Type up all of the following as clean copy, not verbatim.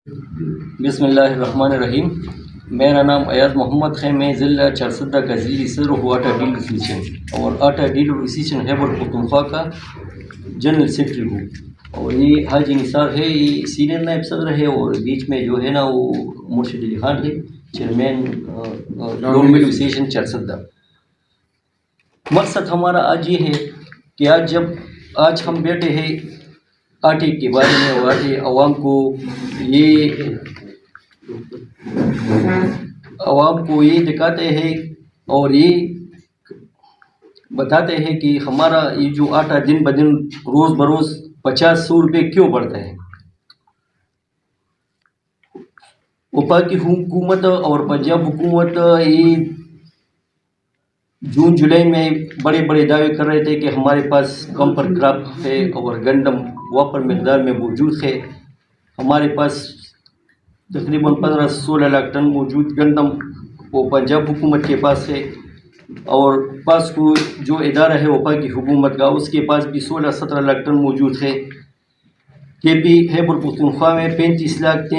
بسم اللہ الرحمن الرحیم. میرا نام ایاز محمد ہے. میں ضلع چارسدہ کا ذیلی صدر ہوں آٹا ڈیلر ایسوسیشن اور آٹا ڈیلر ایسوسیشن خیبر پختونخوا کا جنرل سیکرٹری ہوں. اور یہ حاجی نثار ہے, یہ سینئر نائب صدر ہے, اور بیچ میں جو ہے نا وہ مرشد علی خان ہے, چیئرمین ڈیلر ایسوسیشن چارسدہ. مقصد ہمارا آج یہ ہے کہ آج ہم بیٹھے ہیں آٹے کے بارے میں, اور آٹے عوام کو یہ دکھاتے ہیں اور یہ بتاتے ہیں کہ ہمارا یہ جو آٹا دن بدن روز بروز 50-100 روپے کیوں بڑھتا ہے. وفاقی حکومت اور پنجاب حکومت یہ جون جولائی میں بڑے بڑے دعوے کر رہے تھے کہ ہمارے پاس کم پر کراپ ہے اور گندم واپر مقدار میں موجود ہے. ہمارے پاس تقریباً 15-16 لاکھ ٹن موجود گندم وہ پنجاب حکومت کے پاس ہے, اور پاس کو جو ادارہ ہے وفاقی حکومت کا اس کے پاس بھی 16-17 لاکھ ٹن موجود ہے. کے پی خیبر پختونخوا میں 35 لاکھ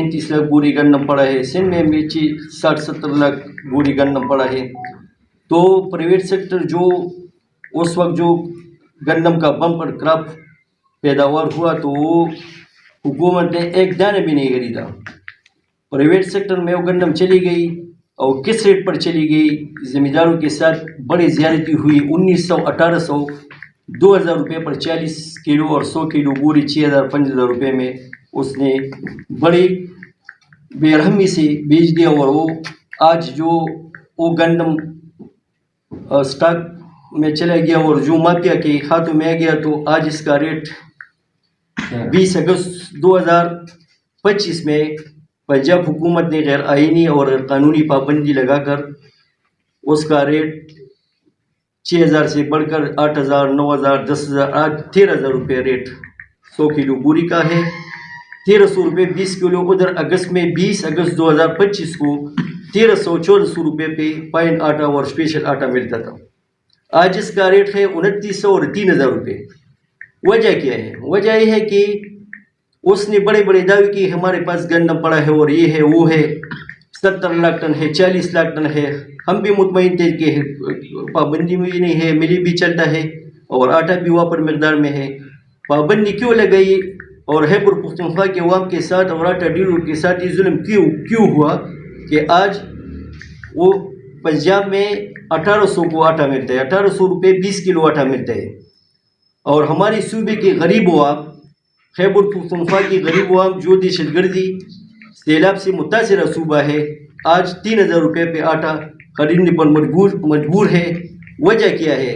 بوری گندم پڑا ہے. سندھ میں 60-70 لاکھ بوری گندم پڑا ہے. تو پرائیویٹ سیکٹر جو اس وقت جو گندم کا بمپر کراپ پیداوار ہوا تو وہ حکومت نے ایک دانے بھی نہیں خریدا. پرائیویٹ سیکٹر میں وہ گندم چلی گئی اور کس ریٹ پر چلی گئی, زمینداروں کے ساتھ بڑی زیادتی ہوئی. 1900-1800 2000 روپے پر 40 کلو اور 100 کلو بوری 6000-5000 روپے میں اس نے بڑی بے رحمی سے بیچ دیا. اور وہ آج جو وہ گندم اسٹاک میں چلا گیا اور جو مافیا کے ہاتھوں میں آ گیا, تو آج اس کا ریٹ 20 اگست 2025 میں پنجاب حکومت نے غیر آئینی اور غیر قانونی پابندی لگا کر اس کا ریٹ 6000 سے بڑھ کر 8000, 9000, 10000, آج 13000 روپے ریٹ 100 کلو بوری کا ہے. 1300 روپے 20 کلو. ادھر اگست میں 20 اگست 2025 کو 1300-1400 روپے پہ پائن آٹا اور اسپیشل آٹا ملتا تھا. آج اس کا ریٹ ہے 2900 اور 3000 روپے. وجہ کیا ہے؟ وجہ یہ ہے کہ اس نے بڑے بڑے دعوے کی ہمارے پاس گندم پڑا ہے اور یہ ہے وہ ہے, 70 لاکھ ٹن ہے, 40 لاکھ ٹن ہے. ہم بھی مطمئن تھے کہ پابندی میں نہیں ہے, ملی بھی چلتا ہے اور آٹا بھی واپر مقدار میں ہے. پابندی کیوں لگائی اور خیبر پختونخوا کے عوام کے ساتھ اور آٹا ڈیلر کے ساتھ یہ ظلم کیوں ہوا کہ آج وہ پنجاب میں 1800 کو آٹا ملتا ہے, 1800 روپے 20 کلو آٹا ملتا ہے, اور ہمارے صوبے کے غریب عوام, خیبر پختونخوا کی غریب عوام جو دہشت گردی سیلاب سے متاثرہ صوبہ ہے, آج 3000 روپے پہ آٹا خریدنے پر مجبور ہے. وجہ کیا ہے؟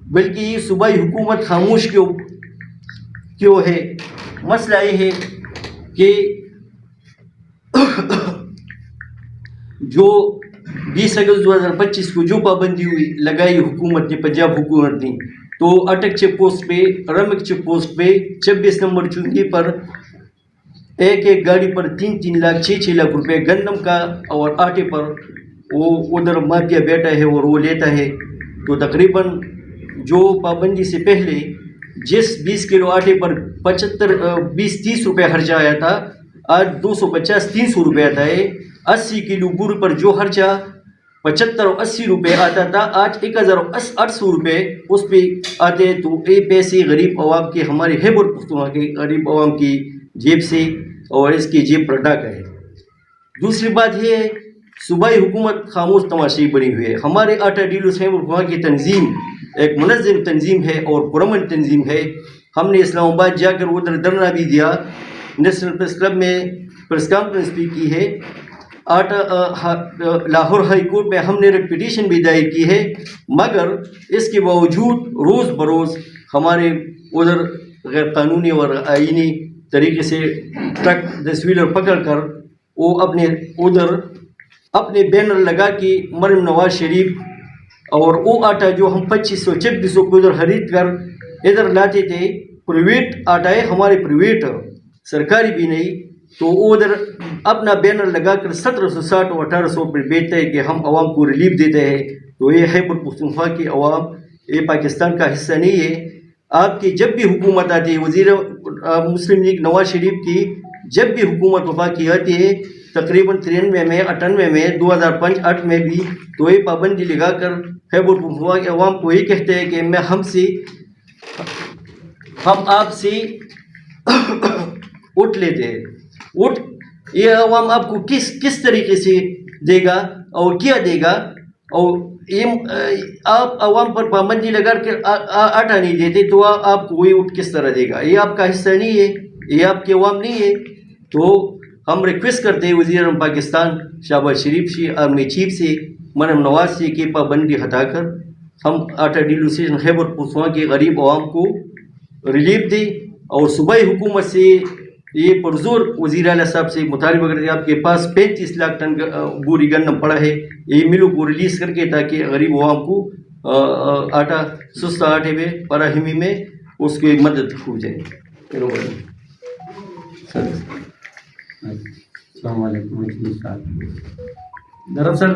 بلکہ یہ صوبائی حکومت خاموش کیوں ہے؟ مسئلہ یہ ہے کہ جو 20 اگست 2025 کو جو پابندی لگائی حکومت نے, پنجاب حکومت نے, تو اٹک چیک پوسٹ پہ, رمک چیک پوسٹ پہ 26 نمبر چوکی پر ایک گاڑی پر 3 لاکھ 6 لاکھ روپے گندم کا اور آٹے پر وہ ادھر مافیا بیٹھا ہے اور وہ لیتا ہے. تو تقریباً جو پابندی سے پہلے جس 20 کلو آٹے پر 20-30 روپے خرچہ آیا تھا, آج 250-300 روپے آتا ہے. 80 کلو بوری پر جو خرچہ 75-80 روپے آتا تھا, آج 1800 روپے اس پہ آتے. تو یہ پیسے غریب عوام کے, ہمارے خیبر پختونخوا کے غریب عوام کی جیب سے اور اس کی جیب پر ڈاکہ ہے. دوسری بات یہ ہے, صوبائی حکومت خاموش تماشائی بنی ہوئی ہے. ہمارے آٹا ڈیلرز خیبر پختونخوا کی تنظیم ایک منظم تنظیم ہے اور پرامن تنظیم ہے. ہم نے اسلام آباد جا کر ادھر دھرنا بھی دیا, نیشنل پریس کلب میں پریس کانفرنس بھی کی ہے, لاہور ہائی کورٹ میں ہم نے پٹیشن بھی دائر کی ہے. مگر اس کے باوجود روز بروز ہمارے ادھر غیر قانونی اور آئینی طریقے سے ٹرک 10 ویلر پکڑ کر وہ اپنے بینر لگا کے مریم نواز شریف اور وہ آٹا جو ہم 2500-2600 کو ادھر خرید کر ادھر لاتے تھے, پرائیویٹ آٹا ہے ہمارے, پرائیویٹ سرکاری بھی نہیں, تو وہ ادھر اپنا بینر لگا کر 1760 اور 1800 پر بیچتے ہیں کہ ہم عوام کو ریلیف دیتے ہیں. تو یہ خیبر پختونخوا کی عوام یہ پاکستان کا حصہ نہیں ہے. آپ کی جب بھی حکومت آتی ہے, وزیر مسلم لیگ نواز شریف کی جب بھی حکومت وفاقی آتی ہے تقریباً 93 میں 98 میں 2005-8 میں بھی تو یہ پابندی لگا کر خیبر پختونخوا کے عوام کو یہ کہتے ہیں کہ ہم آپ سے اٹھ لیتے ہیں، یہ عوام آپ کو کس طریقے سے دے گا اور کیا دے گا، اور آپ عوام پر پابندی لگا کر آٹا نہیں دیتے تو آپ کو یہ اٹھ کس طرح دے گا؟ یہ آپ کا حصہ نہیں ہے، یہ آپ کے عوام نہیں ہے۔ تو ہم ریکویسٹ کرتے ہیں وزیر اعظم پاکستان شہباز شریف سے، آرمی چیف سے، مریم نواز سے کہ پابندی ہٹا کر ہم آٹا ڈیلیوسیشن خیبر پختونخوا کے غریب عوام کو ریلیف دیں، اور صوبائی حکومت سے یہ پرزور وزیر اعلیٰ صاحب سے مطالبہ کرتے ہیں آپ کے پاس 35 لاکھ ٹن بوری گندم پڑا ہے، یہ ملوں کو ریلیز کر کے تاکہ غریب عوام کو آٹا سستا آٹے میں فراہمی میں اس کی مدد ہو جائے۔ السلام علیکم صاحب، دراصل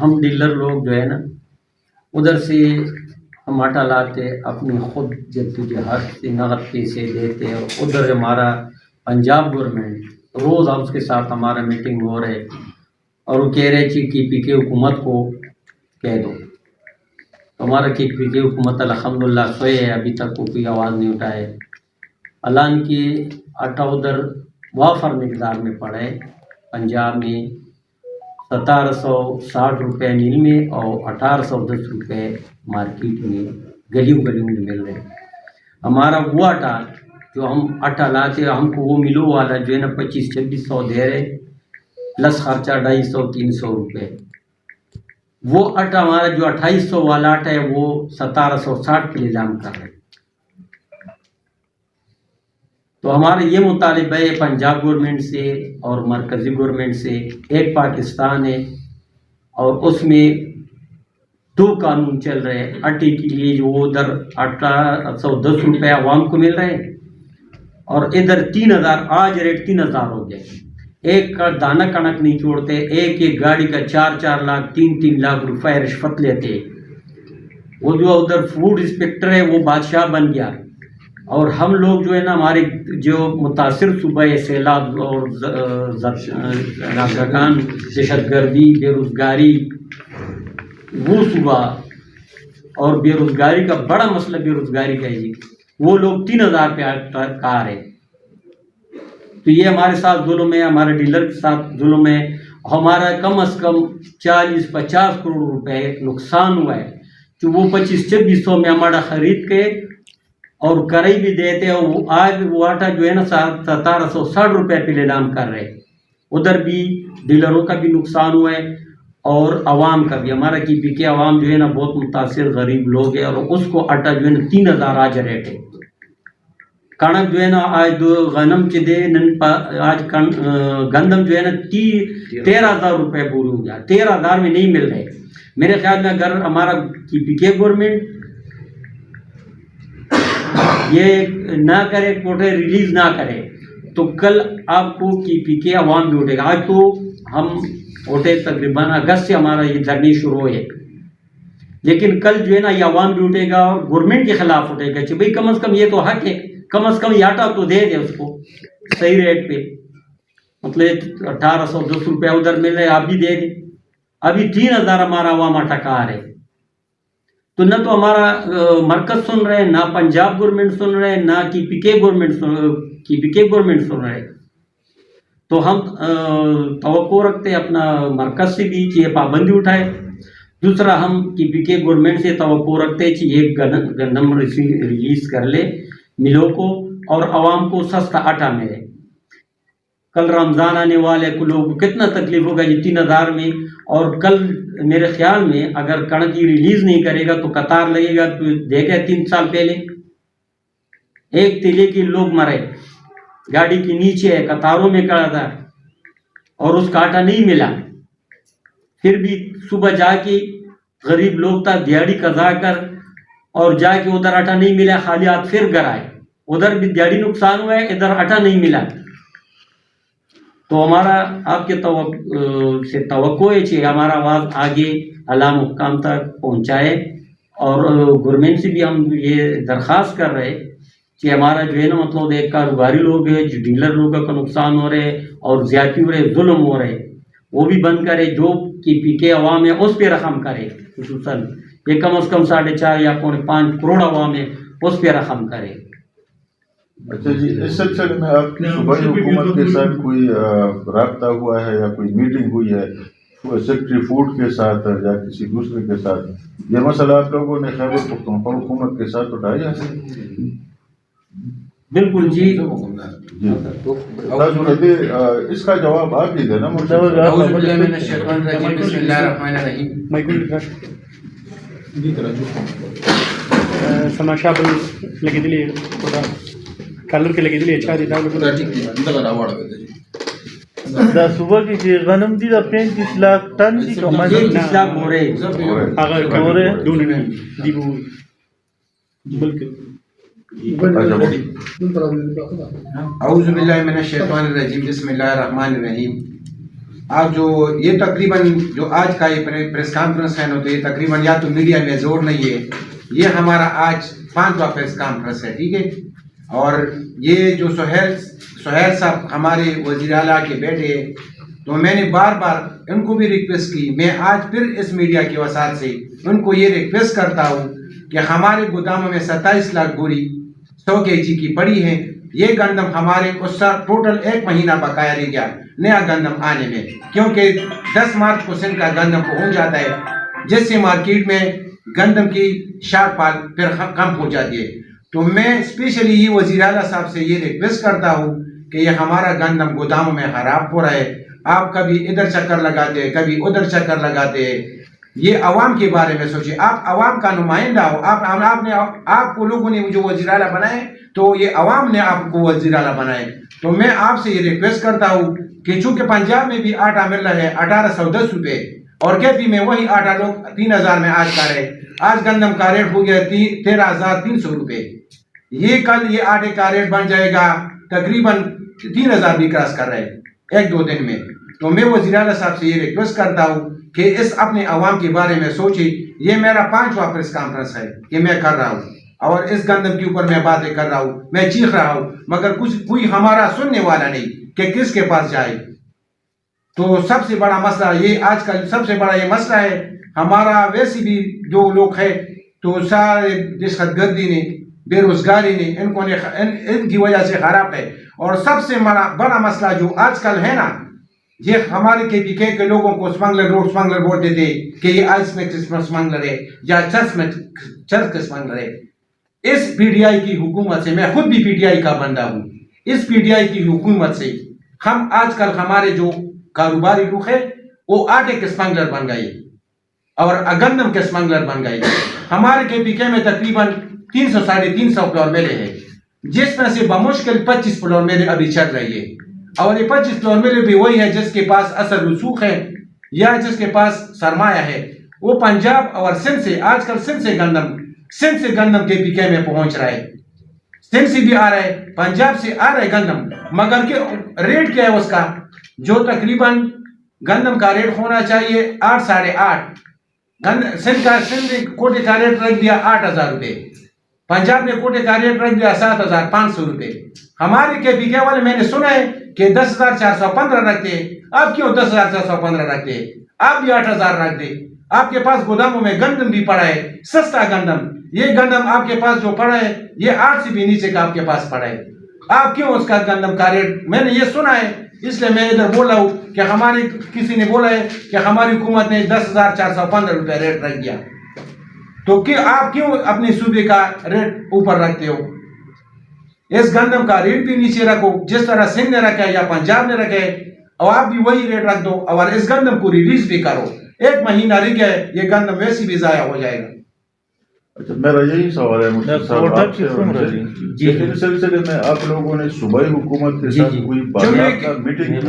ہم ڈیلر لوگ جو ہے نا ادھر سے ہم آٹا لاتے اپنی خود جدوجہد سے نقد پیسے دیتے، اور ادھر ہمارا پنجاب گورنمنٹ روز ہم اس کے ساتھ ہمارا میٹنگ ہو رہے اور وہ کہہ رہے کہ پی کے حکومت کو کہہ دو، ہمارا پی کے حکومت الحمدللہ سوئے ہے، ابھی تک وہ کوئی آواز نہیں اٹھائے۔ اعلان کی آٹا ادھر وافر مقدار میں پڑا ہے، پنجاب میں 1760 روپے میل میں اور 1810 روپے مارکیٹ میں گلیوں میں مل رہے ہیں۔ ہمارا وہ آٹا جو ہم آٹا لاتے ہم کو وہ ملو والا جو ہے نا 2500-2600 دے رہے، پلس خرچہ 250-300 روپے۔ وہ آٹا ہمارا جو 2800 والا آٹا ہے وہ 1760 پہ اعلان کر رہے۔ تو ہمارا یہ مطالبہ ہے پنجاب گورنمنٹ سے اور مرکزی گورنمنٹ سے، ایک پاکستان ہے اور اس میں 2 قانون چل رہے ہیں۔ آٹے کے لیے جو ادھر 1810 روپے عوام کو مل رہے ہیں، اور ادھر 3000، آج ریٹ 3000 ہو گیا، ایک کا دانہ کنک نہیں چھوڑتے، ایک گاڑی کا 4 لاکھ 3 لاکھ روپے رشوت لیتے۔ وہ جو ادھر فوڈ انسپیکٹر ہے وہ بادشاہ بن گیا، اور ہم لوگ جو ہے نا ہمارے جو متاثر صوبہ ہے سیلاب اور دہشت گردی، بے روزگاری، وہ صوبہ اور بے روزگاری کا بڑا مسئلہ بے روزگاری کا ہے جی، وہ لوگ 3000 پہ کار ہے۔ تو یہ ہمارے ساتھ ظلم ہے، ہمارے ڈیلر کے ساتھ ظلم ہے۔ ہمارا کم از کم 40-50 کروڑ روپے نقصان ہوا ہے، جو وہ 2500-2600 میں ہمارا خرید کے اور کرائی بھی دیتے، اور آج وہ آٹا جو ہے نا 1760 روپے پہ اعلان کر رہے۔ ادھر بھی ڈیلروں کا بھی نقصان ہوا ہے اور عوام کا بھی۔ ہمارا کی پی کے عوام جو ہے نا بہت متاثر غریب لوگ ہیں، اور اس کو آٹا جو ہے نا 3000 آج ریٹ ہے۔ کنک جو ہے نا آج غنم چدے آج گندم جو ہے نا 13,000 روپے بوری ہو گیا، 13,000 میں نہیں مل رہے۔ میرے خیال میں اگر ہمارا کی پی کے گورنمنٹ یہ نہ کرے، کوٹے ریلیز نہ کرے، تو کل آپ کو کی پی کے عوام بھی اٹھے گا۔ آج تو ہم اٹھے تقریباً اگست سے ہمارا یہ دھرنے شروع ہوئے، لیکن کل جو ہے نا یہ عوام بھی اٹھے گا اور گورنمنٹ کے خلاف اٹھے گا کہ بھئی کم از کم یہ تو حق ہے، کم از کم یہ آٹا تو دے دے اس کو صحیح ریٹ پہ، مطلب 1810 روپے ادھر مل رہے، آپ بھی دے دیں۔ ابھی 3000 ہمارا عوام آٹا کار ہے، تو نہ تو ہمارا مرکز سن رہے، نہ پنجاب گورنمنٹ سن رہے، نہ کی پی کے گورنمنٹ سن رہے۔ تو ہم توقع رکھتے اپنا مرکز سے بھی کہ یہ پابندی اٹھائے۔ دوسرا ہم کی پی کے گورنمنٹ سے توقع رکھتے کہ یہ گندم ریلیز کر لے ملوں کو اور عوام کو سستا آٹا ملے۔ کل رمضان آنے والے کو لوگوں کو کتنا تکلیف ہوگا یہ 3000 میں، اور کل میرے خیال میں اگر کنک ریلیز نہیں کرے گا تو قطار لگے گا۔ تو دیکھے 3 سال پہلے ایک تیلے کے لوگ مرے، گاڑی کے نیچے ہے، قطاروں میں کھڑا تھا اور اس کا آٹا نہیں ملا۔ پھر بھی صبح جا کے غریب لوگ تھا دیہڑی قضا کر اور جا کے ادھر آٹا نہیں ملا، خالی ہاتھ پھر گھر آئے، ادھر بھی دیہڑی نقصان ہوا ہے، ادھر آٹا نہیں ملا۔ تو ہمارا آپ کے سے توقع ہے کہ ہمارا آواز آگے اعلیٰ مقام تک پہنچائے، اور گورنمنٹ سے بھی ہم یہ درخواست کر رہے کہ ہمارا جو ہے نا مطلب ایک کاروباری لوگ ہے جو ڈیلر لوگوں کا نقصان ہو رہے اور زیادتی ہو رہے ظلم ہو رہے وہ بھی بند کرے جو کی پی کے عوام ہے اس پہ رقم کرے خصوصاً یہ کم از کم 4.5 یا 5 کروڑ عوام ہے اس پہ رقم کرے. اچھا جی اس سلسلے میں آپ کی صوبائی حکومت کے ساتھ کوئی رابطہ ہوا ہے یا کوئی میٹنگ ہوئی ہے سیکٹری فوڈ کے ساتھ یا کسی دوسرے کے ساتھ یہ مسئلہ آپ لوگوں نے خیبر پختونخوا حکومت کے ساتھ اٹھایا ہے؟ بالکل جی اس کا جواب آپ ہی دینا مجھے. اعوذ باللہ من الشیطان الرجیم بسم اللہ الرحمن الرحیم. ಸಮಾಶಾಬಲ್ ಲಗಿದಿಲಿ کالر کے لگے دلی اچھا دی دا صبح کی غنم دی دا 35 لاکھ ٹن دی کمال 30 لاکھ ہو رہے اگر کورے دون نے دی بو بلکہ اعوذ باللہ من الشیطان الرجیم بسم اللہ الرحمن الرحیم. آج جو یہ تقریباً جو آج کا یہ پریس کانفرنس ہے نا تو یہ تقریباً یا تو میڈیا میں زور نہیں ہے, یہ ہمارا آج 5واں پریس کانفرنس ہے, ٹھیک ہے. اور یہ جو سہیل صاحب ہمارے وزیر اعلیٰ کے بیٹے ہیں تو میں نے بار بار ان کو بھی ریکویسٹ کی, میں آج پھر اس میڈیا کی وسائل سے ان کو یہ ریکویسٹ کرتا ہوں کہ ہمارے گوداموں میں 27 لاکھ بوری 100 kg کی پڑی ہے. یہ گندم ہمارے اس کا ٹوٹل 1 مہینہ بقایا رہ گیا نیا گندم آنے میں, کیونکہ 10 مارچ کو سندھ کا گندم پہنچ جاتا ہے جس سے مارکیٹ میں گندم کی شارٹ فال پھر کم ہو جاتی ہے. تو میں اسپیشلی یہ وزیر اعلیٰ صاحب سے یہ ریکویسٹ کرتا ہوں کہ یہ ہمارا گندم گوداموں میں خراب ہو رہا ہے, آپ کبھی ادھر چکر لگاتے ہیں کبھی ادھر چکر لگاتے ہیں. یہ عوام کے بارے میں سوچیں, آپ عوام کا نمائندہ ہو, آپ کو لوگوں نے جو وزیر اعلیٰ بنائے تو یہ عوام نے آپ کو وزیر اعلیٰ بنائے. تو میں آپ سے یہ ریکویسٹ کرتا ہوں کہ چونکہ پنجاب میں بھی آٹا مل رہا ہے 1810 روپے اور کے پی میں وہی آٹا لوگ 3000 میں آج کا رہے, آج گندم کا ریٹ ہو گیا 13300 روپے. یہ کل یہ آٹے کا ریٹ بن جائے گا تقریباً 3000 بھی کراس کر رہے 1-2 دن میں. تو میں وزیر اعلیٰ صاحب سے یہ ریکویسٹ کرتا ہوں کہ اس اپنے عوام کے بارے میں سوچیں. یہ میرا 5واں پریس کانفرنس ہے کہ میں کر رہا ہوں اور اس گندم کے اوپر میں باتیں کر رہا ہوں, میں چیخ رہا ہوں, مگر کوئی ہمارا سننے والا نہیں کہ کس کے پاس جائے. تو سب سے بڑا مسئلہ یہ آج کل سب سے بڑا یہ مسئلہ ہے ہمارا. ویسے بھی جو لوگ ہیں تو سارے دہشت گردی نے بے روزگاری نے ان کی وجہ سے خراب ہے. اور سب سے بڑا مسئلہ جو آج کل ہے نا, یہ ہمارے کے پی کے لوگوں کو سمگلر بولتے تھے کہ یہ آئس میں سمگلر ہے یا چرس کے سمگلر ہے. اس پی ٹی آئی کی حکومت سے, میں خود بھی پی ٹی آئی کا بندہ ہوں, اس پی ٹی آئی کی حکومت سے ہم آج کل ہمارے جو کاروباری لوگ ہیں وہ آٹے کے سمگلر بن گئے اور گندم کے سمگلر بن گئے. ہمارے کے پی کے میں تقریباً 300-350 فلور میلے ہیں, جس میں سے بمشکل 25 فلور میلے ابھی چل رہی ہے. اور یہ 25 فلور میلے بھی وہی ہے جس کے پاس اثر رسوخ ہے یا جس کے پاس سرمایہ ہے. وہ پنجاب اور سندھ سے آج کل سندھ سے گندم کے پی کے میں پہنچ رہا ہے, سندھ سے بھی آ رہا ہے, پنجاب سے آ رہا ہے گندم, مگر کہ ریٹ کیا ہے اس کا, جو تقریباً گندم کا ریٹ ہونا چاہیے 8-8.5. سندھ کوٹے کا ریٹ رکھ دیا 8000 روپے, پنجاب نے کوٹے کا ریٹ رکھ دیا 7500 روپے. ہمارے کے پی کے والے میں نے سنا ہے کہ 10415 رکھتے ہیں. آپ کیوں 10415 رکھتے ہیں؟ آپ بھی 8000 رکھ دیں. آپ کے پاس گوداموں میں گندم بھی پڑا ہے, سستا گندم. یہ گندم آپ کے پاس جو پڑا ہے یہ 8 سے بھی نیچے کا آپ کے پاس پڑا ہے. آپ کیوں اس کا گندم کا ریٹ, میں نے یہ سنا ہے اس لیے میں ادھر بول رہا ہوں کہ ہماری کسی نے بولا ہے کہ ہماری حکومت نے 10415 روپے ریٹ رکھ دیا. تو کہ آپ کیوں اپنے صوبے کا ریٹ اوپر رکھتے ہو؟ اس گندم کا ریٹ بھی نیچے رکھو جس طرح سندھ نے رکھا ہے یا پنجاب نے رکھا ہے, اور آپ بھی وہی ریٹ رکھ دو اور اس گندم کو ریلیز بھی کرو. 1 مہینہ رہ گیا ہے, یہ گندم ویسے بھی ضائع ہو جائے گا. اچھا میرا یہی سوال ہے مجھے صاحب آپ سے, اس سلسلے میں آپ لوگوں نے صوبائی حکومت کے ساتھ کوئی میٹنگ کی؟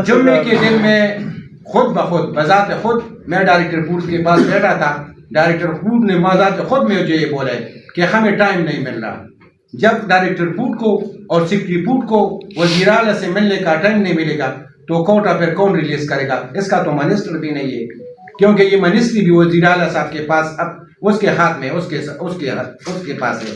جمعے کے دن میں خود بخود بذات خود میں ڈائریکٹر فوڈ کے پاس بیٹھا تھا. ڈائریکٹر فوڈ نے بذات خود میں مجھے یہ بولا ہے کہ ہمیں ٹائم نہیں مل رہا. جب ڈائریکٹر فوڈ کو اور سیکرٹری فوڈ کو وزیر اعلیٰ سے ملنے کا ٹائم نہیں ملے گا تو کوٹا پھر کون ریلیز کرے گا؟ اس کا تو منسٹر بھی نہیں ہے, کیونکہ یہ منسٹری بھی وزیر اعلیٰ صاحب کے پاس اب اس کے ہاتھ میں اس کے پاس ہے.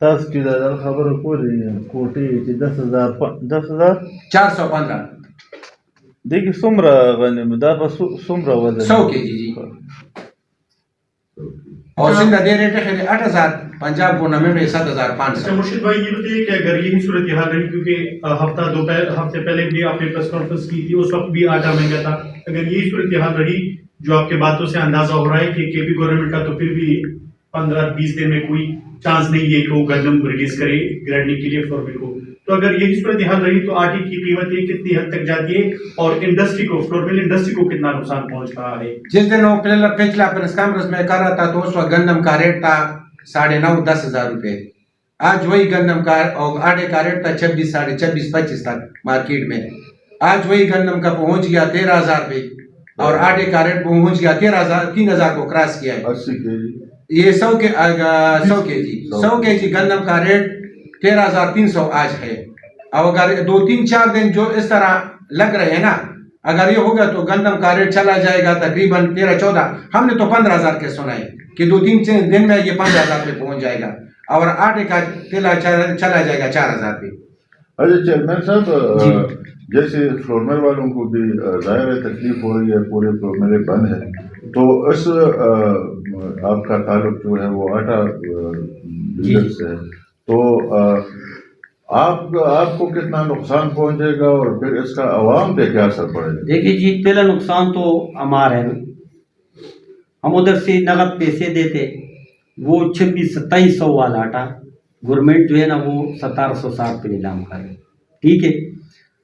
تاسو چې دا خبره کولې کوټې چې 10,000 415 دغه څومره غنم دا په څومره وزن 100 kg جی، اور سندھ دے ریٹ ہے 8,000، پنجاب گورنمنٹ ہے 7,500۔ مرشد بھائی یہ بتائیے کہ اگر یہی صورتحال رہی، کیونکہ ہفتے پہلے بھی آپ نے پریس کانفرنس کی تھی، اس وقت بھی آٹا مہنگا تھا، اگر یہی صورتحال رہی جو آپ کے باتوں سے اندازہ ہو رہا ہے کہ کے پی گورنمنٹ کا تو پھر بھی 15-20 دن میں کوئی چانس نہیں ہے کہ وہ گندم ریلیز کرے گرینڈنگ کے لیے فلور مل کو، تو اگر یہی صورتحال رہی تو آٹے کی قیمت یہ کتنی حد تک جاتی ہے اور انڈسٹری کو، فلور مل انڈسٹری کو کتنا نقصان پہنچ رہا ہے؟ جس دن وہ پچھلا پریس کانفرنس میں کر رہا تھا تو اس وقت گندم کا ریٹ تھا 9.5-10 ہزار روپے، آج وہی گندم کا اور آٹے کا ریٹ تھا 26-25 تک مارکیٹ میں، آج وہی گندم کا پہنچ گیا 13,000 پہ اور آٹے کا ریٹ پہنچ گیا 3,000 کو کراس کیا ہے۔ 80 kg یہ 100 کے جی گندم کا ریٹ 13,300 آج ہے، اور اگر 2-3-4 دن جو اس طرح لگ رہے ہیں نا، اگر یہ ہوگا تو گندم کا ریٹ چلا جائے گا تقریباً 13-14، ہم نے تو 15,000 کے سنا ہے کہ 2-3 دن میں یہ 15,000 پہ پہنچ جائے گا، اور آٹے کا تیلا چلا جائے گا 4,000 پہ۔ اچھا چیئرمین صاحب، جیسے فلور مل والوں کو بھی ظاہر ہے تکلیف ہو رہی ہے، پورے فلور ملیں بند ہیں، تو اس آپ کا تعلق جو ہے وہ آٹا ڈیلر سے ہے، تو آپ کو کتنا نقصان پہنچے گا اور پھر اس کا عوام پہ کیا اثر پڑے گا؟ دیکھیے جی، پہلا نقصان تو ہمارا ہے، ہم ادھر سے نقد پیسے دیتے، وہ 2600-2700 والا آٹا گورنمنٹ جو ہے نا وہ 1760 پہ نیلام کرے، ٹھیک ہے۔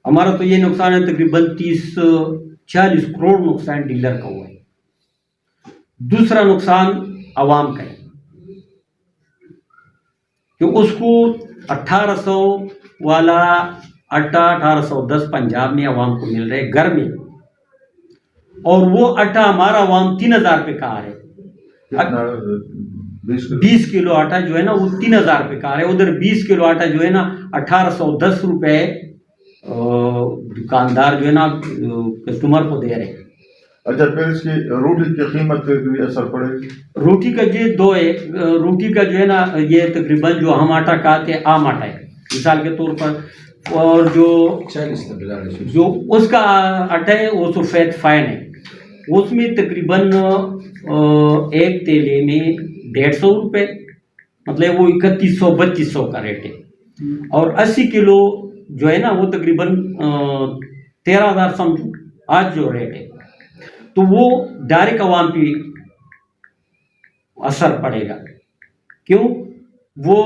ہمارا تو یہ نقصان ہے تقریباً 30-40 کروڑ نقصان ڈیلر کا ہوا ہے۔ دوسرا نقصان عوام کا ہے کہ اس کو 1800 والا آٹا 1810 پنجاب میں عوام کو مل رہے گھر میں، اور وہ آٹا ہمارا عوام 3000 پہ کہا ہے۔ 20 کلو آٹا جو ہے نا وہ 3000 پہ کہا ہے، ادھر 20 کلو آٹا جو ہے نا 1810 روپے دکاندار جو ہے نا کسٹمر کو دے رہے ہیں۔ اچھا، پھر اس کی روٹی کی قیمت پہ بھی اثر پڑے گی؟ روٹی کا جو دو ہے، روٹی کا جو ہے نا یہ تقریباً جو ہم آٹا کہتے ہیں عام آٹا ہے مثال کے طور پر، اور جو اس کا آٹا ہے وہ سفید فائن ہے، اس میں تقریباً ایک تیلے میں 150 روپے، مطلب وہ 3100-3200 کا ریٹ ہے، اور 80 کلو جو ہے نا وہ تقریباً 13,000 سمجھو آج جو ریٹ ہے، تو وہ ڈائریکٹ عوام پہ اثر پڑے گا۔ کیوں؟ وہ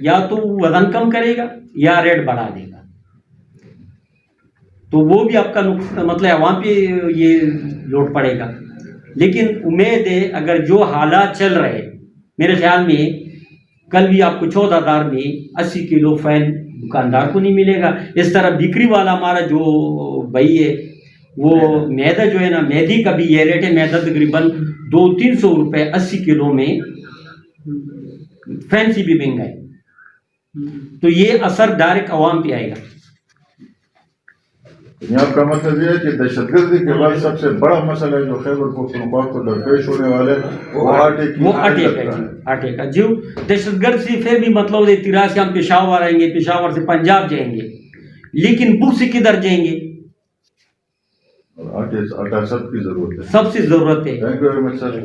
یا تو وزن کم کرے گا یا ریٹ بڑھا دے گا، تو وہ بھی آپ کا مطلب عوام پہ یہ لوٹ پڑے گا۔ لیکن امید ہے اگر جو حالات چل رہے، میرے خیال میں کل بھی آپ کو 14,000 میں 80 کلو فین دکاندار کو نہیں ملے گا۔ اس طرح بکری والا ہمارا جو بھائی ہے وہ میدا جو ہے نا، میدی کا بھی یہ ریٹ ہے، میدا تقریباً 200-300 روپے 80 کلو میں، فینسی بھی مہنگا ہے، تو یہ اثر ڈائریکٹ عوام پہ آئے گا۔ آپ کا مطلب یہ ہے کہ دہشت گردی کے بعد سب سے بڑا مسئلہ جو خیبر پختونخوا کو درپیش ہونے والے وہ آٹے کا جو دہشت گرد سے پھر بھی مطلب اعتراض سے ہم پشاور آئیں گے، پشاور سے پنجاب جائیں گے، لیکن بک سے کدھر جائیں گے؟ آٹا سب کی ضرورت ہے، سب سے ضرورت ہے۔ Thank you very much sir.